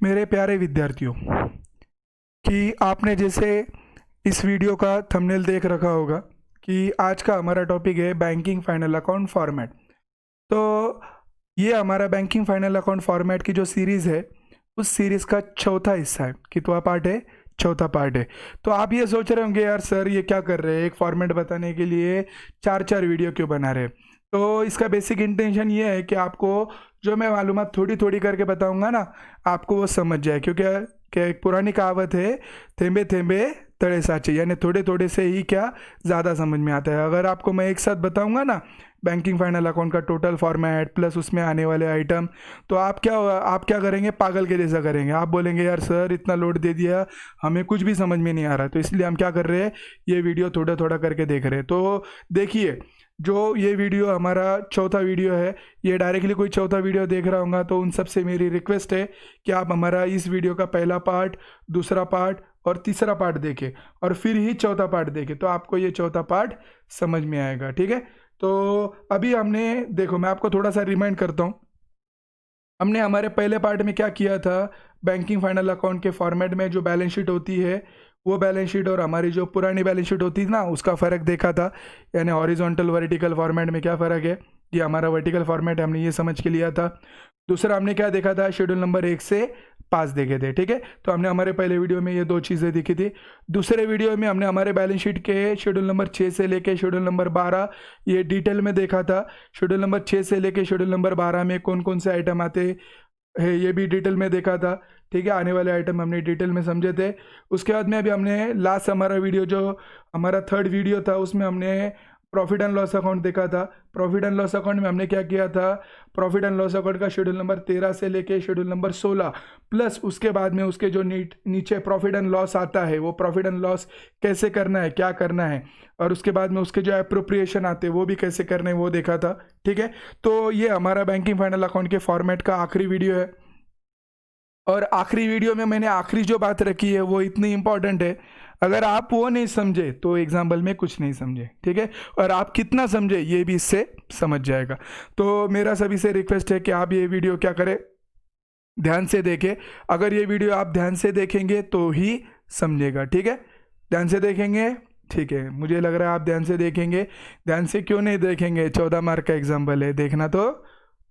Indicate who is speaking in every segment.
Speaker 1: मेरे प्यारे विद्यार्थियों, कि आपने जैसे इस वीडियो का थंबनेल देख रखा होगा कि आज का हमारा टॉपिक है बैंकिंग फाइनल अकाउंट फॉर्मेट। तो ये हमारा बैंकिंग फाइनल अकाउंट फॉर्मेट की जो सीरीज़ है, उस सीरीज़ का चौथा हिस्सा है। कितवा पार्ट है? चौथा पार्ट है। तो आप ये सोच रहे होंगे, यार सर ये क्या कर रहे हैं, एक फॉर्मेट बताने के लिए चार चार वीडियो क्यों बना रहे हैं? तो इसका बेसिक इंटेंशन ये है कि आपको जो मैं मालूमात थोड़ी थोड़ी करके बताऊंगा ना, आपको वो समझ जाए। क्योंकि क्या एक पुरानी कहावत है, थेंबे थेंबे तड़े साचे, यानी थोड़े थोड़े से ही क्या ज़्यादा समझ में आता है। अगर आपको मैं एक साथ बताऊंगा ना बैंकिंग फाइनल अकाउंट का टोटल फॉर्मेट प्लस उसमें आने वाले आइटम, तो आप क्या करेंगे, पागल के जैसा करेंगे। आप बोलेंगे यार सर इतना लोड दे दिया, हमें कुछ भी समझ में नहीं आ रहा। तो इसलिए हम क्या कर रहे हैं, ये वीडियो थोड़ा थोड़ा करके देख रहे हैं। तो देखिए, जो ये वीडियो हमारा चौथा वीडियो है, ये डायरेक्टली कोई चौथा वीडियो देख रहा होगा तो उन सब से मेरी रिक्वेस्ट है कि आप हमारा इस वीडियो का पहला पार्ट, दूसरा पार्ट और तीसरा पार्ट देखें और फिर ही चौथा पार्ट देखें, तो आपको ये चौथा पार्ट समझ में आएगा। ठीक है? तो अभी हमने देखो, मैं आपको थोड़ा सा रिमाइंड करता हूँ। हमने हमारे पहले पार्ट में क्या किया था, बैंकिंग फाइनल अकाउंट के फॉर्मेट में जो बैलेंस शीट होती है, वो बैलेंस शीट और हमारी जो पुरानी बैलेंस शीट होती थी ना, उसका फ़र्क देखा था। यानी हॉरिजॉन्टल वर्टिकल फॉर्मेट में क्या फ़र्क है, ये हमारा वर्टिकल फॉर्मेट है, हमने ये समझ के लिया था। दूसरा हमने क्या देखा था, शेड्यूल नंबर 1 से 5 देखे थे। ठीक है? तो हमने हमारे पहले वीडियो में ये दो चीज़ें देखी थी। दूसरे वीडियो में हमने हमारे बैलेंस शीट के शेड्यूल नंबर 6 से लेके शेड्यूल नंबर 12 ये डिटेल में देखा था। शेड्यूल नंबर 6 से लेके शेड्यूल नंबर 12 में कौन कौन से आइटम आते है, ये भी डिटेल में देखा था। ठीक है? आने वाले आइटम हमने डिटेल में समझे थे। उसके बाद में अभी हमने लास्ट हमारा वीडियो, जो हमारा थर्ड वीडियो था, उसमें हमने प्रॉफिट एंड लॉस अकाउंट देखा था। प्रॉफिट एंड लॉस अकाउंट में हमने क्या किया था, प्रॉफिट एंड लॉस अकाउंट का शेड्यूल नंबर 13 से लेके शेड्यूल नंबर 16 प्लस उसके बाद में उसके जो नीचे प्रॉफिट एंड लॉस आता है, वो प्रॉफिट एंड लॉस कैसे करना है, क्या करना है, और उसके बाद में उसके जो अप्रोप्रिएशन आते हैं वो भी कैसे करने हैं, वो देखा था। ठीक है? तो ये हमारा बैंकिंग फाइनल अकाउंट के फॉर्मेट का आखिरी वीडियो है। और आखिरी वीडियो में मैंने आखिरी जो बात रखी है वो इतनी इंपॉर्टेंट है, अगर आप वो नहीं समझे तो एग्जाम्पल में कुछ नहीं समझे। ठीक है? और आप कितना समझे ये भी इससे समझ जाएगा। तो मेरा सभी से रिक्वेस्ट है कि आप ये वीडियो क्या करें, ध्यान से देखें। अगर ये वीडियो आप ध्यान से देखेंगे तो ही समझेगा। ठीक है? ध्यान से देखेंगे? ठीक है, मुझे लग रहा है आप ध्यान से देखेंगे। ध्यान से क्यों नहीं देखेंगे, 14 मार्क का एग्जाम्पल है, देखना तो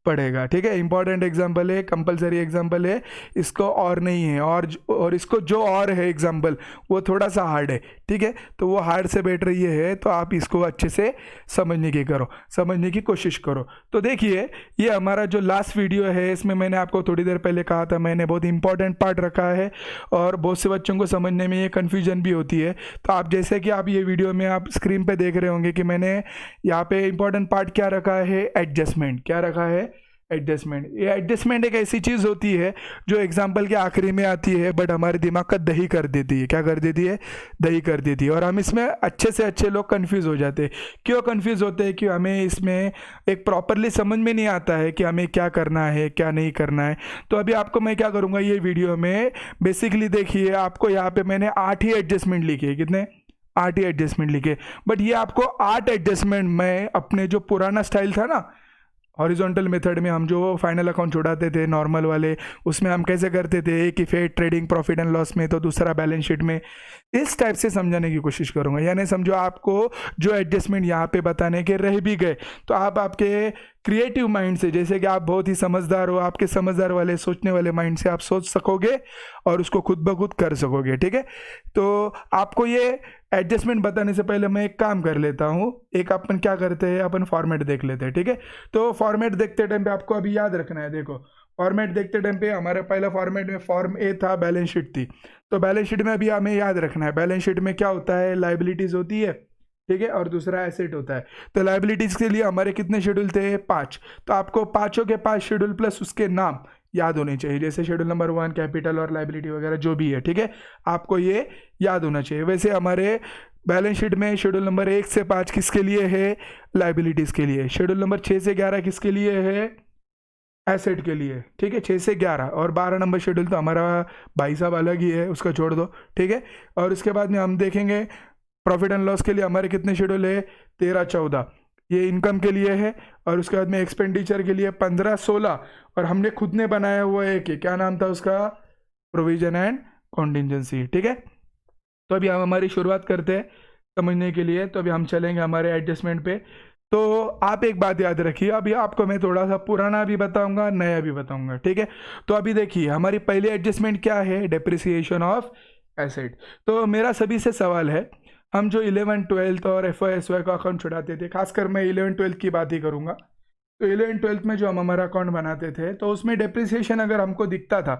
Speaker 1: पड़ेगा। ठीक है? इंपॉर्टेंट एग्जाम्पल है, कंपलसरी एग्जाम्पल है, इसको और नहीं है। और इसको जो और है एग्जाम्पल, वो थोड़ा सा हार्ड है। ठीक है? तो वो हार्ड से बेटर ये है, तो आप इसको अच्छे से समझने की कोशिश करो। तो देखिए, ये हमारा जो लास्ट वीडियो है, इसमें मैंने आपको थोड़ी देर पहले कहा था, मैंने बहुत इंपॉर्टेंट पार्ट रखा है और बहुत से बच्चों को समझने में ये कन्फ्यूजन भी होती है। तो आप जैसे कि आप ये वीडियो में आप स्क्रीन पे देख रहे होंगे कि मैंने यहाँ पे इंपॉर्टेंट पार्ट क्या रखा है, एडजस्टमेंट। क्या रखा है? एडजस्टमेंट। ये एडजस्टमेंट एक ऐसी चीज़ होती है जो एग्जाम्पल के आखिरी में आती है, बट हमारे दिमाग का दही कर देती है। क्या कर देती है? दही कर देती है। और हम इसमें अच्छे से अच्छे लोग कंफ्यूज हो जाते हैं। क्यों कंफ्यूज होते हैं? कि हमें इसमें एक प्रॉपरली समझ में नहीं आता है कि हमें क्या करना है, क्या नहीं करना है। तो अभी आपको मैं क्या करूँगा, ये वीडियो में बेसिकली देखिए, आपको यहाँ पे मैंने 8 ही एडजस्टमेंट लिखे हैं। कितने? 8 ही एडजस्टमेंट लिखे। बट ये आपको 8 एडजस्टमेंट मैं अपने जो पुराना स्टाइल था ना, हॉरिजॉन्टल मेथड में हम जो फाइनल अकाउंट छुड़ाते थे नॉर्मल वाले, उसमें हम कैसे करते थे, एक ही फेट ट्रेडिंग प्रॉफिट एंड लॉस में, तो दूसरा बैलेंस शीट में, इस टाइप से समझाने की कोशिश करूंगा। यानी समझो, आपको जो एडजस्टमेंट यहाँ पे बताने के रह भी गए, तो आप आपके क्रिएटिव माइंड से, जैसे कि आप बहुत ही समझदार हो, आपके समझदार वाले सोचने वाले माइंड से आप सोच सकोगे और उसको खुद ब खुद कर सकोगे। ठीक है? तो आपको ये एडजस्टमेंट बताने से पहले मैं एक काम कर लेता हूँ, एक अपन क्या करते हैं, अपन फॉर्मेट देख लेते हैं। ठीक है? तो फॉर्मेट देखते टाइम पे आपको अभी याद रखना है, देखो फॉर्मेट देखते टाइम पे हमारे पहला फॉर्मेट में फॉर्म ए था, बैलेंस शीट थी। तो बैलेंस शीट में अभी हमें याद रखना है, बैलेंस शीट में क्या होता है, लाइबिलिटीज होती है। ठीक है? और दूसरा एसेट होता है। तो लाइबिलिटीज के लिए हमारे कितने शेड्यूल थे? 5। तो आपको पांचों के 5 शेड्यूल प्लस उसके नाम याद होने चाहिए, जैसे शेड्यूल नंबर 1 कैपिटल और लाइबिलिटी वगैरह जो भी है। ठीक है? आपको ये याद होना चाहिए। वैसे हमारे बैलेंस शीट में शेड्यूल नंबर 1 से 5 किसके लिए है? लाइबिलिटीज के लिए। शेड्यूल नंबर 6 से 11 किसके लिए है? एसेट के लिए। ठीक है? 6 से 11 और 12 नंबर शेड्यूल तो हमारा भाई साहब अलग ही है, उसका छोड़ दो। ठीक है? और उसके बाद में हम देखेंगे प्रॉफिट एंड लॉस के लिए हमारे कितने शेड्यूल है? 13, 14, ये इनकम के लिए है। और उसके बाद में एक्सपेंडिचर के लिए 15, 16, और हमने खुद ने बनाया हुआ है कि क्या नाम था उसका, प्रोविजन एंड कॉन्टिजेंसी, ठीक है। तो अभी हम हमारी शुरुआत करते हैं समझने के लिए। तो अभी हम चलेंगे हमारे एडजस्टमेंट पे। तो आप एक बात याद रखिए, अभी आपको मैं थोड़ा सा पुराना भी बताऊंगा, नया भी बताऊंगा, ठीक है। तो अभी देखिए हमारी पहली एडजस्टमेंट क्या है, डेप्रिसिएशन ऑफ एसेट। तो मेरा सभी से सवाल है, हम जो 11th 12th और FY का अकाउंट छुड़ाते थे, खासकर मैं 11th 12th की बात ही करूंगा। तो 11th 12th में जो हम हमारा अकाउंट बनाते थे, तो उसमें डेप्रिसिएशन अगर हमको दिखता था,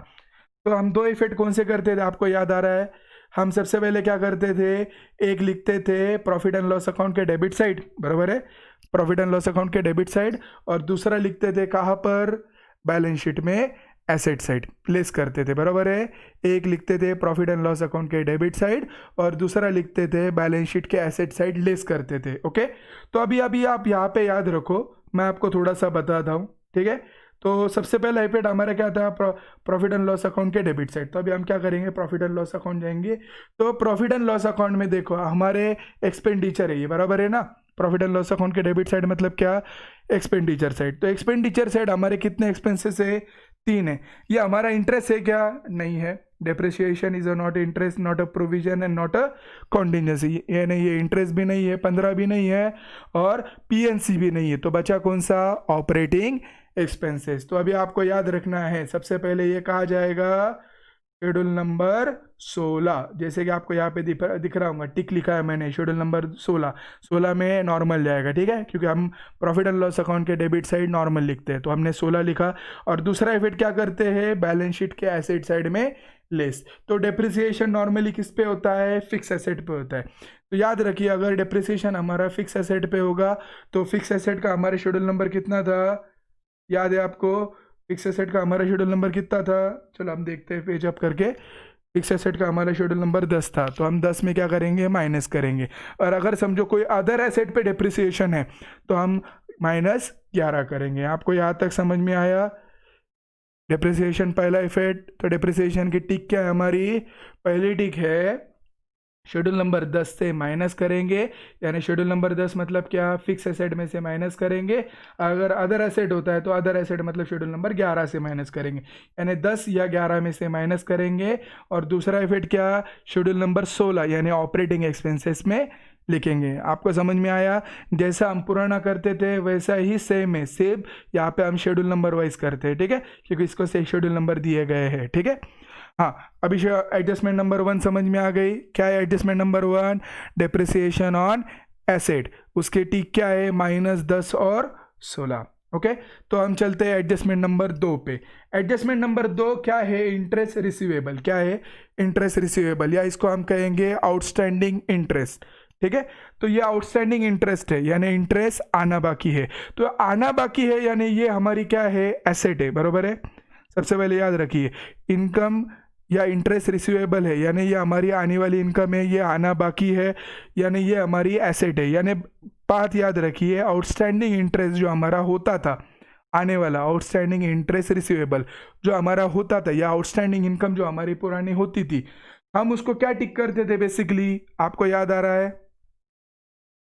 Speaker 1: तो हम दो इफेक्ट कौन से करते थे, आपको याद आ रहा है। हम सबसे पहले क्या करते थे, एक लिखते थे प्रॉफिट एंड लॉस अकाउंट के डेबिट साइड, बराबर है, प्रॉफिट एंड लॉस अकाउंट के डेबिट साइड, और दूसरा लिखते थे कहाँ पर, बैलेंस शीट में एसेट साइड प्लेस करते थे, बराबर है। एक लिखते थे प्रॉफिट एंड लॉस अकाउंट के डेबिट साइड और दूसरा लिखते थे बैलेंस शीट के एसेट साइड लेस करते थे, ओके। तो अभी आप यहाँ पे याद रखो, मैं आपको थोड़ा सा बताता हूँ, ठीक है। तो सबसे पहला इफेक्ट हमारा क्या था, प्रॉफिट एंड लॉस अकाउंट के डेबिट साइड। तो अभी हम क्या करेंगे, प्रॉफिट एंड लॉस अकाउंट जाएंगे। तो प्रॉफिट एंड लॉस अकाउंट में देखो हमारे एक्सपेंडिचर है ये, बराबर है ना। प्रॉफिट एंड लॉस अकाउंट के डेबिट साइड मतलब क्या, एक्सपेंडिचर साइड। तो एक्सपेंडिचर साइड हमारे कितने एक्सपेंसेस है, 3 है। ये हमारा इंटरेस्ट है क्या, नहीं है। Depreciation is a not interest, not a provision and not a contingency. ये नहीं है, इंटरेस्ट भी नहीं है, 15 भी नहीं है और PNC भी नहीं है। तो बचा कौन सा, ऑपरेटिंग एक्सपेंसेस। तो अभी आपको याद रखना है, सबसे पहले ये कहा जाएगा शेड्यूल नंबर 16, जैसे कि आपको यहाँ पे दिख रहा होगा, टिक लिखा है मैंने, शेड्यूल नंबर 16 में नॉर्मल जाएगा, ठीक है, क्योंकि हम प्रॉफिट एंड लॉस अकाउंट के डेबिट साइड नॉर्मल लिखते हैं, तो हमने 16 लिखा। और दूसरा इफेक्ट क्या करते हैं, बैलेंस शीट के एसेट साइड में लेस। तो डेप्रिसिएशन नॉर्मली किस पे होता है, फिक्स एसेट पे होता है। तो याद रखिए, अगर डेप्रिसिएशन हमारा फिक्स एसेट पे होगा तो फिक्स एसेट का हमारे शेड्यूल नंबर कितना था, याद है आपको, फिक्स एसेट का हमारा शेड्यूल नंबर कितना था, चलो हम देखते हैं पेज अप करके। फिक्स एसेट का हमारा शेड्यूल नंबर 10 था, तो हम 10 में क्या करेंगे, माइनस करेंगे। और अगर समझो कोई अदर एसेट पे डेप्रिसिएशन है तो हम -11 करेंगे। आपको यहाँ तक समझ में आया, डेप्रिसिएशन पहला इफेक्ट। तो डेप्रिसिएशन की टिक क्या है हमारी, पहली टिक है शेड्यूल नंबर 10 से माइनस करेंगे, यानी शेड्यूल नंबर 10 मतलब क्या, फिक्स एसेट में से माइनस करेंगे। अगर अदर एसेट होता है तो अदर एसेट मतलब शेड्यूल नंबर 11 से माइनस करेंगे, यानी 10 या 11 में से माइनस करेंगे। और दूसरा इफेक्ट क्या, शेड्यूल नंबर 16 यानी ऑपरेटिंग एक्सपेंसेस में लिखेंगे। आपको समझ में आया, जैसा हम पुराना करते थे वैसा ही सेम है, सेम यहाँ पे हम शेड्यूल नंबर वाइज करते हैं, ठीक है, क्योंकि इसको से शेड्यूल नंबर दिए गए हैं, ठीक है। हाँ, अभी एडजस्टमेंट नंबर 1 समझ में आ गई। क्या है adjustment number 1, depreciation on asset. उसके टिक क्या है, -10 और 16, ओके। तो हम चलते हैं एडजस्टमेंट नंबर 2 पे। एडजस्टमेंट नंबर 2 क्या है, इंटरेस्ट रिसीवेबल। क्या है, इंटरेस्ट रिसीवेबल, या इसको हम कहेंगे आउटस्टैंडिंग इंटरेस्ट, ठीक है। तो ये आउटस्टैंडिंग इंटरेस्ट है, यानी इंटरेस्ट आना बाकी है। तो आना बाकी है यानी ये हमारी क्या है, एसेट है, बरोबर है। सबसे पहले याद रखिए, इनकम या इंटरेस्ट रिसीवेबल है, यानी ये हमारी आने वाली इनकम है, ये आना बाकी है, यानी ये हमारी एसेट है। यानी बात याद रखिए, आउटस्टैंडिंग इंटरेस्ट जो हमारा होता था, आने वाला आउटस्टैंडिंग इंटरेस्ट रिसीवेबल जो हमारा होता था, या आउटस्टैंडिंग इनकम जो हमारी पुरानी होती थी, हम उसको क्या टिक करते थे बेसिकली, आपको याद आ रहा है,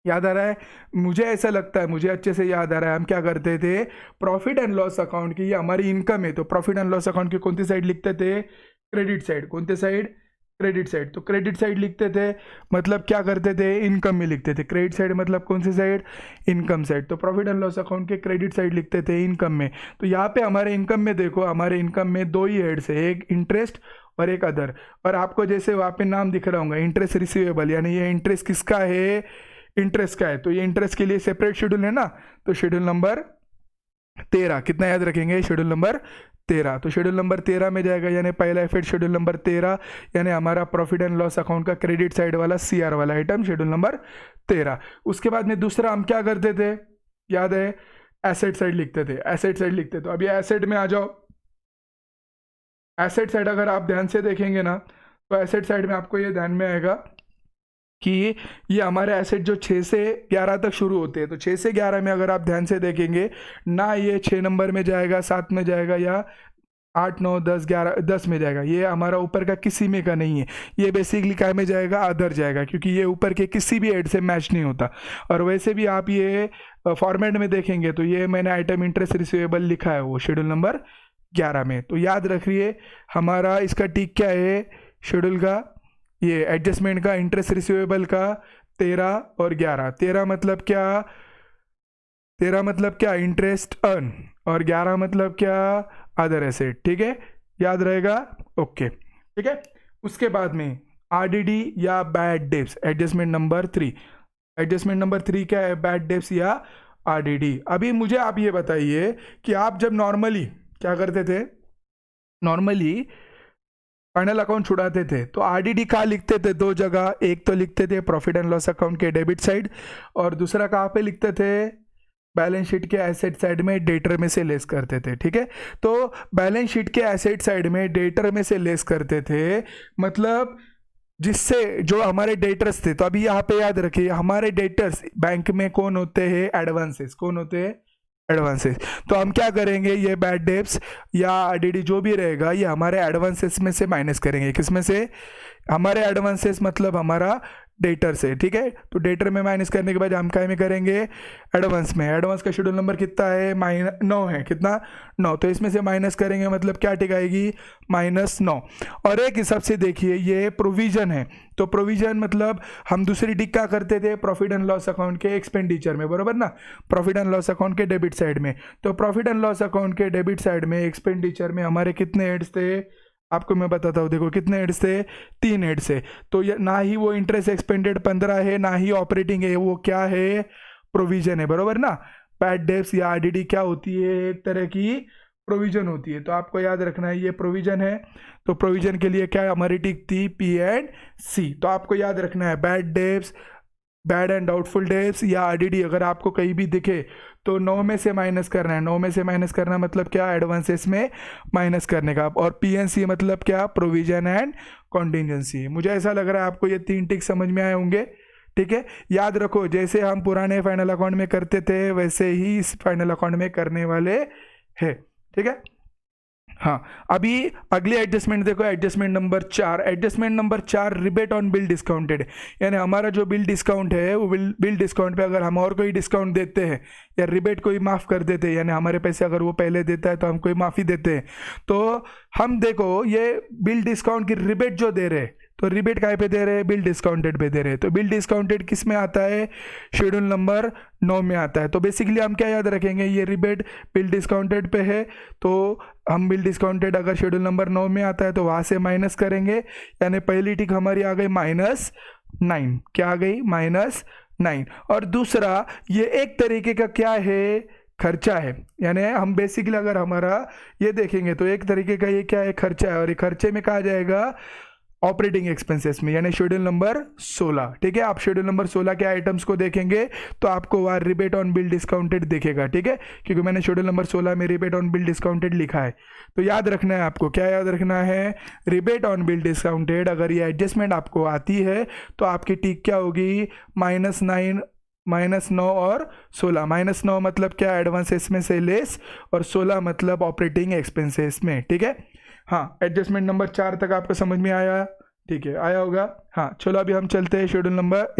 Speaker 1: याद आ रहा है, मुझे ऐसा लगता है, मुझे अच्छे से याद आ रहा है, हम क्या करते थे, प्रॉफिट एंड लॉस अकाउंट की, ये हमारी इनकम है, तो प्रॉफिट एंड लॉस अकाउंट की कौन सी साइड लिखते थे, क्रेडिट साइड। कौन सी साइड, क्रेडिट साइड। तो क्रेडिट साइड लिखते थे मतलब क्या करते थे, इनकम में लिखते थे। क्रेडिट साइड मतलब कौन सी साइड, इनकम साइड। तो प्रॉफिट एंड लॉस अकाउंट के क्रेडिट साइड लिखते थे इनकम में। तो यहाँ पे हमारे इनकम में देखो, हमारे इनकम में 2 ही हेड्स है, एक इंटरेस्ट और एक अदर। और आपको जैसे वहाँ पे नाम दिख रहा होगा, इंटरेस्ट रिसीवेबल, यानी ये इंटरेस्ट किसका है, इंटरेस्ट का है। तो ये इंटरेस्ट के लिए सेपरेट शेड्यूल है ना, तो शेड्यूल नंबर 13, कितना याद रखेंगे, शेड्यूल नंबर 13। तो शेड्यूल नंबर 13 में जाएगा, यानी पहला इफेक्ट शेड्यूल नंबर 13, यानी हमारा प्रॉफिट एंड लॉस अकाउंट का क्रेडिट साइड वाला CR वाला आइटम शेड्यूल नंबर 13। उसके बाद में दूसरा हम क्या करते थे, याद है, एसेट साइड लिखते थे, एसेट साइड लिखते। तो अभी एसेट में आ जाओ। एसेट साइड अगर आप ध्यान से देखेंगे ना, तो एसेट साइड में आपको ये ध्यान में आएगा कि ये हमारे एसेट जो 6 से 11 तक शुरू होते हैं, तो 6 से 11 में अगर आप ध्यान से देखेंगे ना, ये 6 नंबर में जाएगा, 7 में जाएगा, या 8, 9, 10, 11, 10 में जाएगा। ये हमारा ऊपर का किसी में का नहीं है, ये बेसिकली क्या में जाएगा, अदर जाएगा, क्योंकि ये ऊपर के किसी भी हेड से मैच नहीं होता। और वैसे भी आप ये फॉर्मेट में देखेंगे तो ये मैंने आइटम इंटरेस्ट रिसीवेबल लिखा है, वो शेड्यूल नंबर 11 में। तो याद रखिए हमारा इसका टिक क्या है शेड्यूल का, ये एडजस्टमेंट का, इंटरेस्ट रिसीवेबल का 13 और 11। 13 मतलब क्या इंटरेस्ट अर्न, और 11 मतलब क्या अदर एसेट। ठीक है, याद रहेगा। ओके ठीक है। उसके बाद में आरडीडी या bad debts, adjustment number 3। Adjustment number 3 क्या है, बैड डेब्ट्स या आरडीडी। अभी मुझे आप ये बताइए कि आप जब नॉर्मली क्या करते थे, नॉर्मली फाइनल अकाउंट छुड़ाते थे तो आरडीडी कहाँ लिखते थे, दो जगह। एक तो लिखते थे प्रॉफिट एंड लॉस अकाउंट के डेबिट साइड, और दूसरा कहाँ पे लिखते थे, बैलेंस शीट के एसेट साइड में डेटर में से लेस करते थे। ठीक है, तो बैलेंस शीट के एसेट साइड में डेटर में से लेस करते थे, मतलब जिससे जो हमारे डेटर्स थे। तो अभी यहाँ पे याद रखिए हमारे डेटर्स बैंक में कौन होते हैं, एडवांसेस। कौन होते हैं, एडवांसेस। तो हम क्या करेंगे, ये बैड डेब्ट्स या आरडीडी जो भी रहेगा ये हमारे एडवांसेस में से माइनस करेंगे। किसमें से, हमारे एडवांसेस मतलब हमारा डेटर से। ठीक है, तो डेटर में माइनस करने के बाद हम क्या में करेंगे, एडवांस में। एडवांस का शेड्यूल नंबर कितना है, -9 है। कितना, 9। तो इसमें से माइनस करेंगे मतलब क्या टिक आएगी, -9। और एक हिसाब से देखिए ये प्रोविजन है, तो प्रोविजन मतलब हम दूसरी टिक क्या करते थे, प्रॉफिट एंड लॉस अकाउंट के एक्सपेंडिचर में, बराबर ना, प्रॉफिट एंड लॉस अकाउंट के डेबिट साइड में। तो प्रॉफिट एंड लॉस अकाउंट के डेबिट साइड में एक्सपेंडिचर में हमारे कितने हेड्स थे, आपको मैं बताता हूँ। देखो कितने हेड्स थे, 3 हेड्स है। तो ना ही वो इंटरेस्ट एक्सपेंडेड 15 है, ना ही ऑपरेटिंग है, वो क्या है, प्रोविजन है, बरोबर ना। बैड डेब्ट्स या आरडीडी क्या होती है, एक तरह की प्रोविजन होती है। तो आपको याद रखना है ये प्रोविजन है। तो प्रोविजन के लिए क्या हमारी टिक थी, पी एंड सी। तो आपको याद रखना है bad debts, bad and doubtful debts या आरडीडी अगर आपको कहीं भी दिखे तो 9 में से माइनस करना है। 9 में से माइनस करना मतलब क्या, एडवांसेस में माइनस करने का। और पीएनसी मतलब क्या, प्रोविजन एंड कॉन्टिजेंसी। मुझे ऐसा लग रहा है आपको ये 3 टिक समझ में आए होंगे। ठीक है, याद रखो जैसे हम पुराने फाइनल अकाउंट में करते थे वैसे ही इस फाइनल अकाउंट में करने वाले हैं। ठीक है, हाँ। अभी अगली एडजस्टमेंट देखो, adjustment number 4। Adjustment number 4 rebate on bill discounted, यानी हमारा जो बिल डिस्काउंट है वो बिल डिस्काउंट पे अगर हम और कोई डिस्काउंट देते हैं या रिबेट कोई माफ़ कर देते हैं, यानी हमारे पैसे अगर वो पहले देता है तो हम कोई माफ़ी देते हैं, तो हम देखो ये बिल डिस्काउंट की रिबेट जो दे रहे हैं, तो रिबेट काय पे दे रहे हैं, बिल डिस्काउंटेड पे दे रहे हैं। तो बिल डिस्काउंटेड किस में आता है, शेड्यूल नंबर 9 में आता है। तो बेसिकली हम क्या याद रखेंगे, ये रिबेट बिल डिस्काउंटेड पे है, तो हम बिल डिस्काउंटेड अगर शेड्यूल नंबर 9 में आता है तो वहाँ से माइनस करेंगे, यानी पहली टिक हमारी आ गई -9। क्या आ गई, -9। और दूसरा ये एक तरीके का क्या है, खर्चा है। यानी हम बेसिकली अगर हमारा ये देखेंगे तो एक तरीके का ये क्या है, खर्चा है। और ये खर्चे में कहा जाएगा ऑपरेटिंग एक्सपेंसेस में, यानी शेड्यूल नंबर 16। ठीक है, आप शेड्यूल नंबर 16 के आइटम्स को देखेंगे तो आपको वहाँ रिबेट ऑन बिल डिस्काउंटेड दिखेगा। ठीक है, क्योंकि मैंने शेड्यूल नंबर 16 में रिबेट ऑन बिल डिस्काउंटेड लिखा है। तो याद रखना है आपको, क्या याद रखना है, रिबेट ऑन बिल डिस्काउंटेड। अगर ये एडजस्टमेंट आपको आती है तो आपकी टिक क्या होगी, -9, -9 और 16। -9 मतलब क्या, एडवांसेस में से लेस, और 16 मतलब ऑपरेटिंग एक्सपेंसेस में। ठीक है, हाँ। एडजस्टमेंट नंबर 4 तक आपको समझ में आया, ठीक है, आया होगा। हाँ, चलो अभी हम चलते हैं शेड्यूल नंबर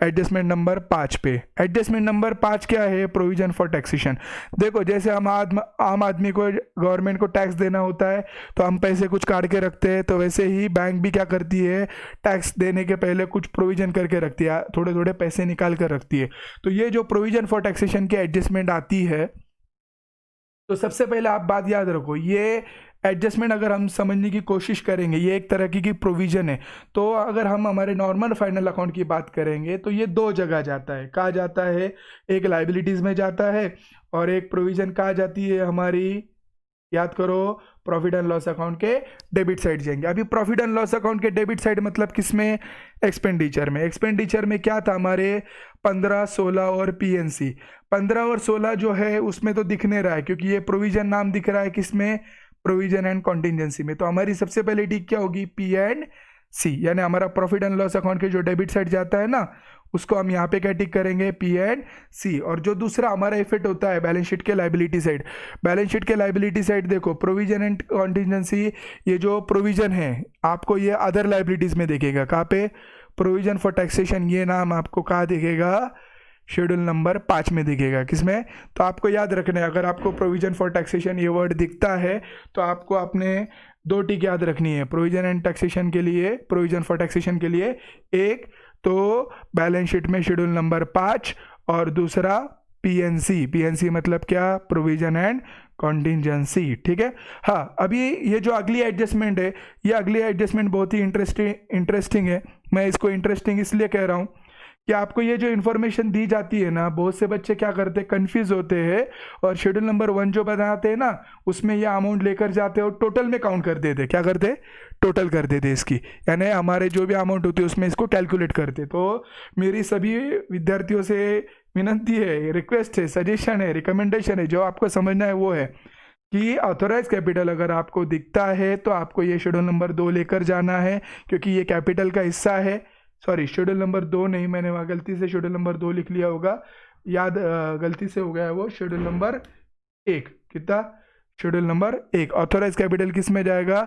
Speaker 1: एडजस्टमेंट नंबर 5 पे। एडजस्टमेंट नंबर 5 क्या है, प्रोविजन फॉर टैक्सेशन। देखो जैसे हम आम आदमी को, गवर्नमेंट को टैक्स देना होता है तो हम पैसे कुछ काट के रखते हैं, तो वैसे ही बैंक भी क्या करती है, टैक्स देने के पहले कुछ प्रोविजन करके रखती है, थोड़े थोड़े पैसे निकाल कर रखती है। तो ये जो प्रोविजन फॉर टैक्सेशन की एडजस्टमेंट आती है, तो सबसे पहले आप बात याद रखो, ये एडजस्टमेंट अगर हम समझने की कोशिश करेंगे, ये एक तरह की प्रोविजन है। तो अगर हम हमारे नॉर्मल फाइनल अकाउंट की बात करेंगे तो ये 2 जगह जाता है। कहाँ जाता है, एक लाइबिलिटीज़ में जाता है, और एक प्रोविजन कहाँ जाती है हमारी, याद करो, प्रॉफिट एंड लॉस अकाउंट के डेबिट साइड जाएंगे। अभी प्रॉफिट एंड लॉस अकाउंट के डेबिट साइड मतलब किसमें, एक्सपेंडिचर में। एक्सपेंडिचर में क्या था हमारे, 15, 16 और पीएनसी। 15 और 16 जो है उसमें तो दिख नहीं रहा है क्योंकि ये प्रोविजन नाम दिख रहा है किसमें, प्रोविजन एंड कॉन्टिजेंसी में। तो हमारी सबसे पहले टिक क्या होगी, पी एंड सी, यानी हमारा प्रॉफिट एंड लॉस अकाउंट के जो डेबिट साइड जाता है ना, उसको हम यहाँ पे क्या टिक करेंगे, पी एंड सी। और जो दूसरा हमारा इफेक्ट होता है बैलेंस शीट के लाइबिलिटी साइड, बैलेंस शीट के लाइबिलिटी साइड देखो, प्रोविजन एंड कॉन्टिजेंसी, ये जो प्रोविजन है आपको ये अदर लाइबिलिटीज में देखेगा। कहाँ पे, प्रोविजन फॉर टैक्सेशन, ये नाम आपको कहाँ दिखेगा, शेड्यूल नंबर 5 में दिखेगा। किसमें? तो आपको याद रखना है, अगर आपको प्रोविजन फॉर टैक्सेशन ये वर्ड दिखता है तो आपको अपने 2 टिक याद रखनी है। प्रोविजन एंड टैक्सेशन के लिए, प्रोविजन फॉर टैक्सेशन के लिए एक तो बैलेंस शीट में शेड्यूल नंबर 5 और दूसरा पीएनसी। पीएनसी मतलब क्या? Provision and contingency. ठीक है। हाँ, अभी ये जो अगली एडजस्टमेंट है, ये अगली एडजस्टमेंट बहुत ही इंटरेस्टिंग है। मैं इसको इंटरेस्टिंग इसलिए कह रहा हूँ कि आपको ये जो इन्फॉर्मेशन दी जाती है ना, बहुत से बच्चे क्या करते हैं, कंफ्यूज होते हैं और शेड्यूल नंबर 1 जो बनाते हैं ना, उसमें ये अमाउंट लेकर जाते हैं और टोटल में काउंट कर देते। क्या करते? टोटल कर देते इसकी, यानी हमारे जो भी अमाउंट होती है उसमें इसको कैलकुलेट करते। तो मेरी सभी विद्यार्थियों से विनती है, रिक्वेस्ट है, सजेशन है, रिकमेंडेशन है, जो आपको समझना है वो है कि ऑथोराइज कैपिटल अगर आपको दिखता है तो आपको ये शेड्यूल नंबर 2 लेकर जाना है, क्योंकि ये कैपिटल का हिस्सा है। सॉरी, शेड्यूल नंबर 2 नहीं, मैंने वहाँ गलती से शेड्यूल नंबर 2 लिख लिया होगा, याद गलती से हो गया है वो। शेड्यूल नंबर 1 कितना? शेड्यूल नंबर 1 ऑथोराइज कैपिटल किस में जाएगा?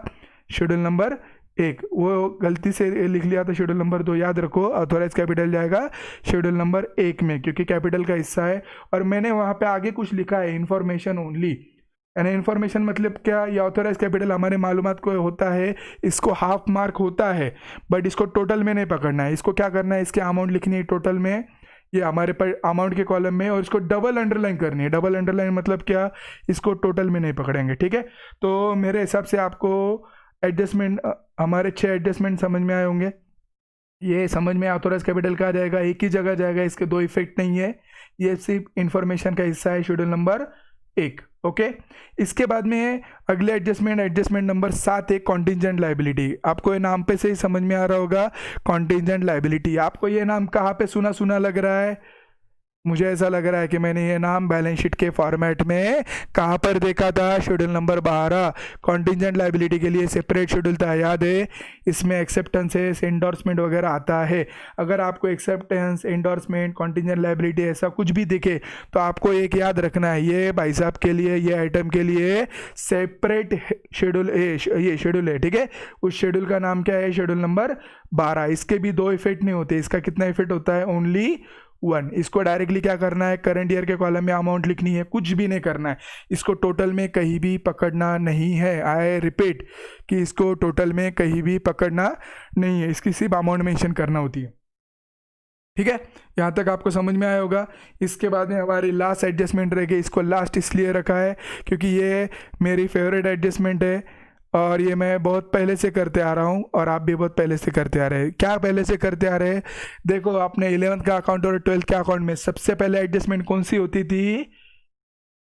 Speaker 1: Schedule number 1। वो गलती से लिख लिया था शेड्यूल नंबर 2, याद रखो ऑथोराइज कैपिटल जाएगा शेड्यूल नंबर 1 में, क्योंकि कैपिटल का हिस्सा है। और मैंने वहाँ पे आगे कुछ लिखा है, इन्फॉर्मेशन ओनली, यानी इन्फॉर्मेशन मतलब क्या? ये ऑथोराइज कैपिटल हमारे मालूमात को होता है, इसको हाफ मार्क होता है, बट इसको टोटल में नहीं पकड़ना है। इसको क्या करना है, इसकी अमाउंट लिखनी है टोटल में, ये हमारे पर अमाउंट के कॉलम में, और इसको डबल अंडरलाइन करनी है। डबल अंडरलाइन मतलब क्या? इसको टोटल में नहीं पकड़ेंगे। ठीक है। तो मेरे हिसाब से आपको एडजस्टमेंट, हमारे 6 एडजस्टमेंट समझ में आए होंगे। ये समझ में ऑथोराइज कैपिटल का जाएगा, एक ही जगह जाएगा, इसके 2 इफेक्ट नहीं है, ये सिर्फ इंफॉर्मेशन का हिस्सा है, शेड्यूल नंबर 1। ओके। इसके बाद में अगले एडजस्टमेंट नंबर 7 है कॉन्टिजेंट लायबिलिटी। आपको ये नाम पे से ही समझ में आ रहा होगा, कॉन्टिजेंट लायबिलिटी। आपको ये नाम कहाँ पे सुना सुना लग रहा है? मुझे ऐसा लग रहा है कि मैंने ये नाम बैलेंस शीट के फॉर्मेट में कहाँ पर देखा था? Schedule number 12। कॉन्टिजेंट लायबिलिटी के लिए सेपरेट शेड्यूल था, याद है? इसमें एक्सेप्टेंसेस, एंडोर्समेंट वगैरह आता है। अगर आपको एक्सेप्टेंस, एंडोर्समेंट, कॉन्टिजेंट लायबिलिटी ऐसा कुछ भी दिखे तो आपको एक याद रखना है, ये भाई साहब के लिए, ये आइटम के लिए सेपरेट शेड्यूल ये शेड्यूल है। ठीक है। उस शेड्यूल का नाम क्या है? Schedule number 12। इसके भी 2 इफेक्ट नहीं होते, इसका कितना इफेक्ट होता है? ओनली 1। इसको डायरेक्टली क्या करना है? करंट ईयर के कॉलम में अमाउंट लिखनी है, कुछ भी नहीं करना है। इसको टोटल में कहीं भी पकड़ना नहीं है। आई रिपीट कि इसको टोटल में कहीं भी पकड़ना नहीं है, इसकी सिर्फ अमाउंट मेंशन करना होती है। ठीक है। यहाँ तक आपको समझ में आया होगा। इसके बाद में हमारी लास्ट एडजस्टमेंट रहेगी। इसको लास्ट इसलिए रखा है क्योंकि ये मेरी फेवरेट एडजस्टमेंट है और ये मैं बहुत पहले से करते आ रहा हूँ और आप भी बहुत पहले से करते आ रहे हैं। क्या पहले से करते आ रहे हैं? देखो, आपने 11th का अकाउंट और 12th के अकाउंट में सबसे पहले एडजस्टमेंट कौन सी होती थी?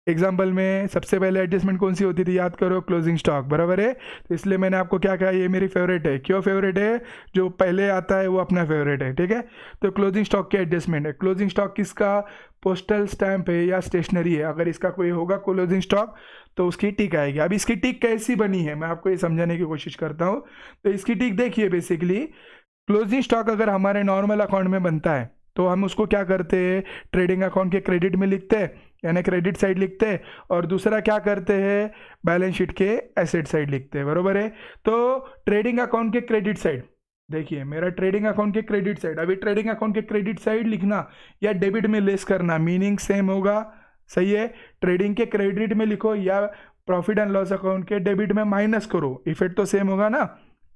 Speaker 1: एग्जाम्पल में सबसे पहले एडजस्टमेंट कौन सी होती थी? याद करो, क्लोजिंग स्टॉक। बराबर है। तो इसलिए मैंने आपको क्या कहा, ये मेरी फेवरेट है। क्यों फेवरेट है? जो पहले आता है वो अपना फेवरेट है। ठीक है। तो क्लोजिंग स्टॉक की एडजस्टमेंट है। क्लोजिंग स्टॉक किसका? पोस्टल स्टैंप है या स्टेशनरी है। अगर इसका कोई होगा क्लोजिंग स्टॉक तो उसकी टिक आएगी। अब इसकी टिक कैसी बनी है मैं आपको ये समझाने की कोशिश करता हूँ। तो इसकी टिक देखिए, बेसिकली क्लोजिंग स्टॉक अगर हमारे नॉर्मल अकाउंट में बनता है तो हम उसको क्या करते हैं? ट्रेडिंग अकाउंट के क्रेडिट में लिखते हैं, यानी क्रेडिट साइड लिखते हैं, और दूसरा क्या करते हैं? बैलेंस शीट के एसेट साइड लिखते हैं। बरोबर है। तो ट्रेडिंग अकाउंट के क्रेडिट साइड, देखिए मेरा ट्रेडिंग अकाउंट के क्रेडिट साइड, अभी ट्रेडिंग अकाउंट के क्रेडिट साइड लिखना या डेबिट में लेस करना, मीनिंग सेम होगा। सही है। ट्रेडिंग के क्रेडिट में लिखो या प्रॉफिट एंड लॉस अकाउंट के डेबिट में माइनस करो, इफेक्ट तो सेम होगा ना।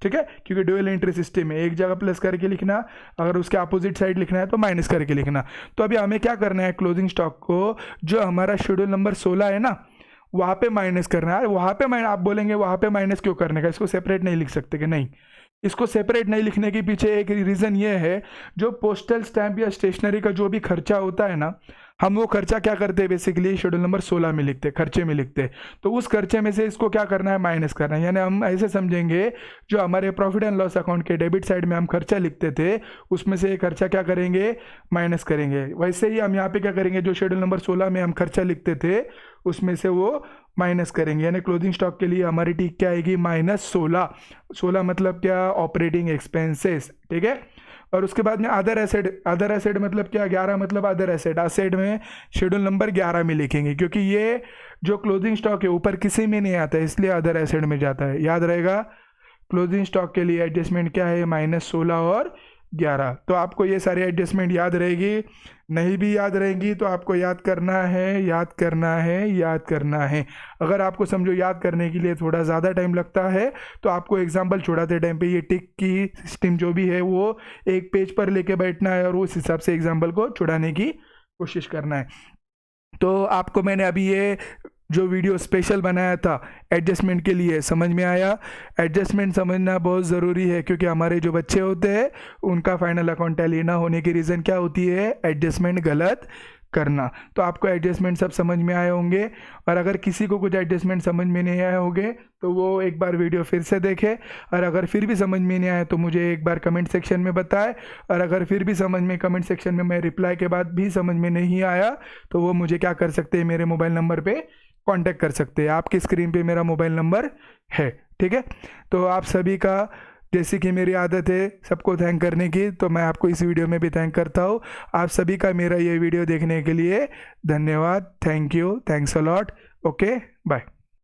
Speaker 1: ठीक है। क्योंकि ड्यूअल एंट्री सिस्टम है, एक जगह प्लस करके लिखना, अगर उसके अपोजिट साइड लिखना है तो माइनस करके लिखना। तो अभी हमें क्या करना है? क्लोजिंग स्टॉक को जो हमारा शेड्यूल नंबर 16 है ना, वहाँ पे माइनस करना है। वहाँ पे आप बोलेंगे वहाँ पे माइनस क्यों करने का? इसको सेपरेट नहीं लिख सकते कि नहीं? इसको सेपरेट नहीं लिखने के पीछे एक रीज़न ये है, जो पोस्टल स्टैंप या स्टेशनरी का जो भी खर्चा होता है ना, हम वो खर्चा क्या करते हैं? बेसिकली शेड्यूल नंबर 16 में लिखते हैं, खर्चे में लिखते हैं। तो उस खर्चे में से इसको क्या करना है? माइनस करना है। यानी हम ऐसे समझेंगे, जो हमारे प्रॉफिट एंड लॉस अकाउंट के डेबिट साइड में हम खर्चा लिखते थे, उसमें से ये खर्चा क्या करेंगे? माइनस करेंगे। वैसे ही हम यहाँ पे क्या करेंगे? जो शेड्यूल नंबर 16 में हम खर्चा लिखते थे उसमें से वो माइनस करेंगे। यानी क्लोजिंग स्टॉक के लिए हमारी टिक क्या आएगी? -16। 16 मतलब क्या? Operating expenses. ठीक है। और उसके बाद में अदर एसेट, अदर एसेट मतलब क्या? 11 मतलब अदर एसेट। एसेट में शेड्यूल नंबर 11 में लिखेंगे, क्योंकि ये जो क्लोजिंग स्टॉक है ऊपर किसी में नहीं आता है, इसलिए अदर एसेट में जाता है। याद रहेगा। क्लोजिंग स्टॉक के लिए एडजस्टमेंट क्या है? -16 और 11। तो आपको ये सारी एडजस्टमेंट याद रहेगी, नहीं भी याद रहेंगी तो आपको याद करना है, याद करना है, याद करना है। अगर आपको समझो याद करने के लिए थोड़ा ज़्यादा टाइम लगता है तो आपको एग्जाम्पल छुड़ाते टाइम पे ये टिक की सिस्टम जो भी है वो एक पेज पर लेके बैठना है और उस हिसाब से एग्जाम्पल को छुड़ाने की कोशिश करना है। तो आपको मैंने अभी ये जो वीडियो स्पेशल बनाया था एडजस्टमेंट के लिए, समझ में आया? एडजस्टमेंट समझना बहुत ज़रूरी है क्योंकि हमारे जो बच्चे होते हैं उनका फाइनल अकाउंट टैली ना होने की रीज़न क्या होती है? एडजस्टमेंट गलत करना। तो आपको एडजस्टमेंट सब समझ में आए होंगे, और अगर किसी को कुछ एडजस्टमेंट समझ में नहीं आए होंगे तो वो एक बार वीडियो फिर से देखे, और अगर फिर भी समझ में नहीं आए तो मुझे एक बार कमेंट सेक्शन में बताए, और अगर फिर भी समझ में कमेंट सेक्शन में मैं रिप्लाई के बाद भी समझ में नहीं आया तो वो मुझे क्या कर सकते हैं, मेरे मोबाइल नंबर पे कांटेक्ट कर सकते हैं। आपकी स्क्रीन पे मेरा मोबाइल नंबर है, ठीक है? तो आप सभी का, जैसे कि मेरी आदत है सबको थैंक करने की, तो मैं आपको इस वीडियो में भी थैंक करता हूँ। आप सभी का मेरा ये वीडियो देखने के लिए धन्यवाद। Thank you, thanks a lot. Okay, bye.